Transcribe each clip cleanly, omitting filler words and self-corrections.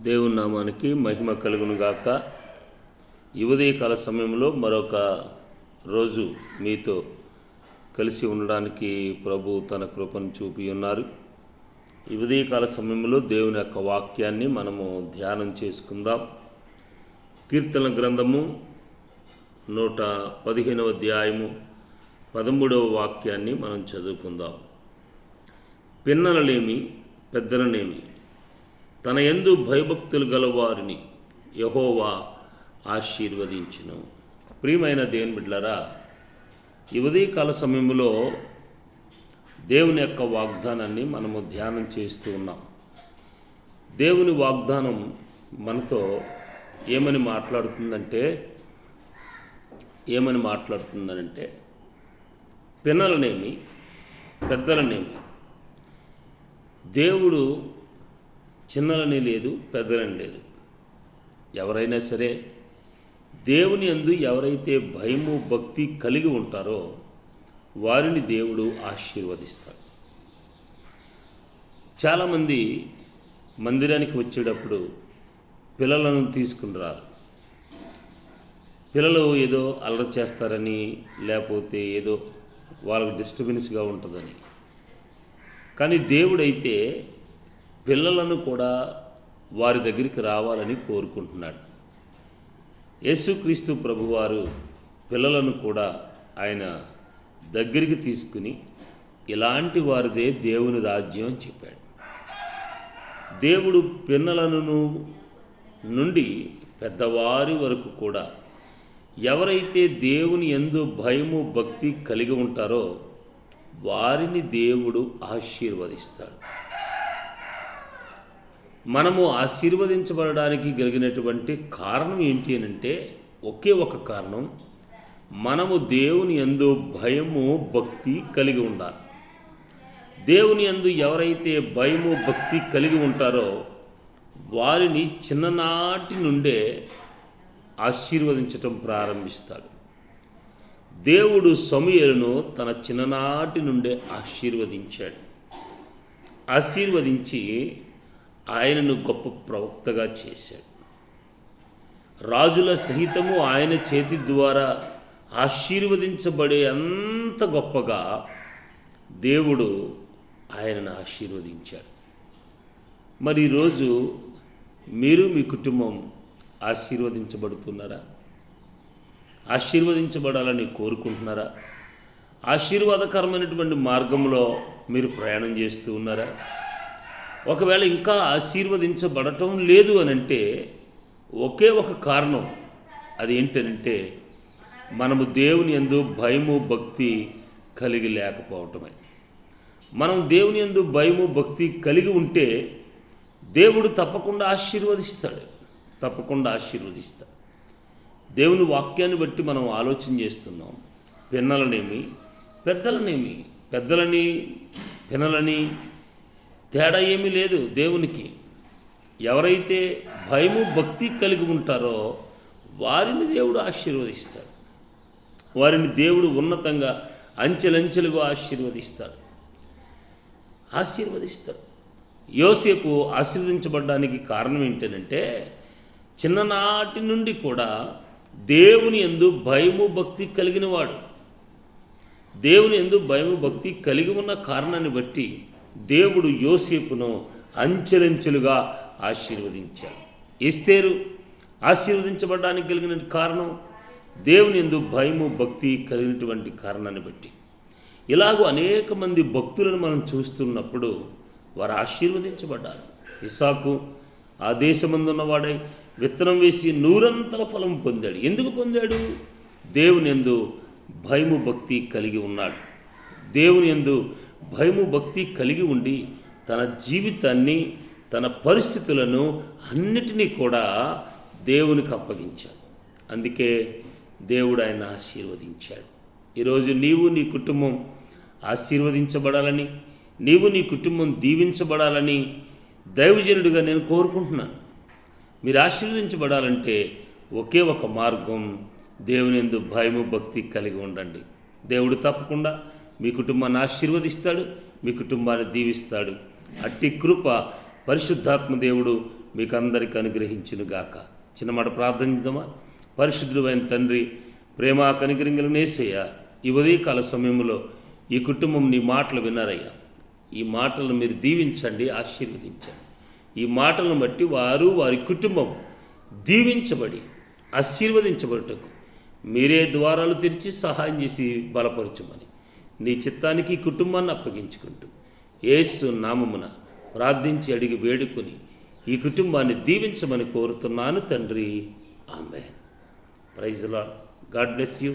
దేవుని నామానికి మహిమ కలుగును గాక. ఈ ఉదయకాల సమయంలో మరొక రోజు మీతో కలిసి ఉండడానికి ప్రభు తన కృపను చూపి ఉన్నారు. ఈ ఉదయకాల సమయంలో దేవుని యొక్క వాక్యాన్ని మనము ధ్యానం చేసుకుందాం. కీర్తన గ్రంథము 115వ అధ్యాయము 13వ వాక్యాన్ని మనం చదువుకుందాం. పిన్నలనేమి పెద్దలనేమి తన యందు భయభక్తులు గలవారిని యెహోవా ఆశీర్వదించును. ప్రియమైన దేవుని బిడ్డలారా, ఈ ఉదయకాల సమయంలో దేవుని యొక్క వాగ్దానాన్ని మనము ధ్యానం చేస్తూ ఉన్నాం. దేవుని వాగ్దానం మనతో ఏమని మాట్లాడుతుందనంటే పిన్నలనేమి పెద్దలనేమి దేవుడు చిన్నలని లేదు, పెద్దలని లేదు. ఎవరైనా సరే దేవుని యందు ఎవరైతే భయము భక్తి కలిగి ఉంటారో వారిని దేవుడు ఆశీర్వదిస్తాడు. చాలామంది మందిరానికి వచ్చేటప్పుడు పిల్లలను తీసుకుని రారు. పిల్లలు ఏదో అల్లరి చేస్తారని, లేకపోతే ఏదో వాళ్ళకు డిస్టర్బెన్స్గా ఉంటుందని. కానీ దేవుడైతే పిల్లలను కూడా వారి దగ్గరికి రావాలని కోరుకుంటున్నాడు. యేసుక్రీస్తు ప్రభువారు పిల్లలను కూడా ఆయన దగ్గరికి తీసుకుని ఇలాంటి వారిదే దేవుని రాజ్యం అని చెప్పాడు. దేవుడు పిల్లలను నుండి పెద్దవారి వరకు కూడా ఎవరైతే దేవుని యందు భయము భక్తి కలిగి ఉంటారో వారిని దేవుడు ఆశీర్వదిస్తాడు. మనము ఆశీర్వదించబడడానికి కలిగినటువంటి కారణం ఏంటి అనంటే ఒకే ఒక కారణం, మనము దేవుని యందు భయము భక్తి కలిగి ఉండాలి. దేవుని యందు ఎవరైతే భయము భక్తి కలిగి ఉంటారో వారిని చిన్ననాటి నుండే ఆశీర్వదించటం ప్రారంభిస్తాడు. దేవుడు సమూయేలును తన చిన్ననాటి నుండే ఆశీర్వదించి ఆయనను గొప్ప ప్రవక్తగా చేశాడు. రాజుల సహితము ఆయన చేతి ద్వారా ఆశీర్వదించబడే అంత గొప్పగా దేవుడు ఆయనను ఆశీర్వదించాడు. మరి ఈరోజు మీరు మీ కుటుంబం ఆశీర్వదించబడుతున్నారా? ఆశీర్వదించబడాలని కోరుకుంటున్నారా? ఆశీర్వాదకరమైనటువంటి మార్గంలో మీరు ప్రయాణం చేస్తూ ఉన్నారా? ఒకవేళ ఇంకా ఆశీర్వదించబడటం లేదు అనంటే ఒకే ఒక కారణం, అది ఏంటంటే మనము దేవుని యందు భయము భక్తి కలిగి లేకపోవటమే. మనం దేవుని యందు భయము భక్తి కలిగి ఉంటే దేవుడు తప్పకుండా ఆశీర్వదిస్తాడు. దేవుని వాక్యాన్ని బట్టి మనం ఆలోచన చేస్తున్నాం. పిన్నలనేమి పిన్నలని తేడా ఏమీ లేదు దేవునికి. ఎవరైతే భయము భక్తి కలిగి ఉంటారో వారిని దేవుడు ఆశీర్వదిస్తాడు. వారిని దేవుడు ఉన్నతంగా అంచెలంచెలుగా ఆశీర్వదిస్తాడు. యోసేపు ఆశీర్వదించబడడానికి కారణం ఏంటంటే చిన్ననాటి నుండి కూడా దేవుని యందు భయము భక్తి కలిగిన వాడు. దేవుని యందు భయము భక్తి కలిగి ఉన్న కారణాన్ని బట్టి దేవుడు యోసేపును అంచెలంచెలుగా ఆశీర్వదించాడు. ఎస్తేరు ఆశీర్వదించబడడానికి కలిగిన కారణం దేవుని యందు భయము భక్తి కలిగినటువంటి కారణాన్ని బట్టి. ఇలాగూ అనేక మంది భక్తులను మనం చూస్తున్నప్పుడు వారు ఆశీర్వదించబడ్డారు. ఇస్సాకు ఆ దేశమందున్నవాడై విత్తనం వేసి 100 ఫలం పొందాడు. ఎందుకు పొందాడు? దేవుని యందు భయము భక్తి కలిగి ఉన్నాడు. దేవుని యందు భయము భక్తి కలిగి ఉండి తన జీవితాన్ని, తన పరిస్థితులను అన్నిటినీ కూడా దేవునికి అప్పగించాడు. అందుకే దేవుడు ఆయన ఆశీర్వదించాడు. ఈరోజు నీవు నీ కుటుంబం ఆశీర్వదించబడాలని, నీవు నీ కుటుంబం దీవించబడాలని దైవజనుడిగా నేను కోరుకుంటున్నాను. మీరు ఆశీర్వదించబడాలంటే ఒకే ఒక మార్గం, దేవుని యందు భయము భక్తి కలిగి ఉండండి. దేవుడు తప్పకుండా మీ కుటుంబాన్ని ఆశీర్వదిస్తాడు, మీ కుటుంబాన్ని దీవిస్తాడు. అట్టి కృప పరిశుద్ధాత్మ దేవుడు మీకు అందరికీ అనుగ్రహించునుగాక. చిన్నమాట ప్రార్థన చేద్దామా? పరిశుద్ధుడైన తండ్రి, ప్రేమ కనికరింగలను యేసయ్యా, ఈ ఉదయకాల సమయంలో ఈ కుటుంబం నీ మాటలు విన్నారయ్యా. ఈ మాటలను మీరు దీవించండి, ఆశీర్వదించండి. ఈ మాటలను బట్టి వారు వారి కుటుంబం దీవించబడి ఆశీర్వదించబడుటకు మీరే ద్వారాలు తెరిచి సహాయం చేసి బలపరచమని నీ చిత్తానికి ఈ కుటుంబాన్ని అప్పగించుకుంటూ యేసు నామమున ప్రార్థించి అడిగి వేడుకొని ఈ కుటుంబాన్ని దీవించమని కోరుతున్నాను తండ్రి. Amen. Praise the Lord. God bless you.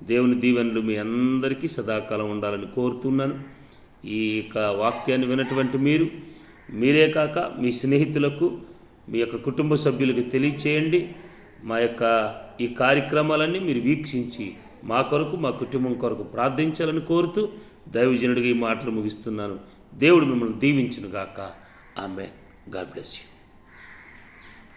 దేవుని దీవెనలు మీ అందరికీ సదాకాలం ఉండాలని కోరుతున్నాను. ఈ యొక్క వాక్యాన్ని వినటువంటి మీరే కాక మీ స్నేహితులకు, మీ యొక్క కుటుంబ సభ్యులకు తెలియచేయండి. మా యొక్క ఈ కార్యక్రమాలన్నీ మీరు వీక్షించి మా కొరకు, మా కుటుంబం కొరకు ప్రార్థించాలని కోరుతూ దైవజనుడిగా ఈ మాటలు ముగిస్తున్నాను. దేవుడు మిమ్మల్ని దీవించునుగాక. ఆమేన్. God bless you.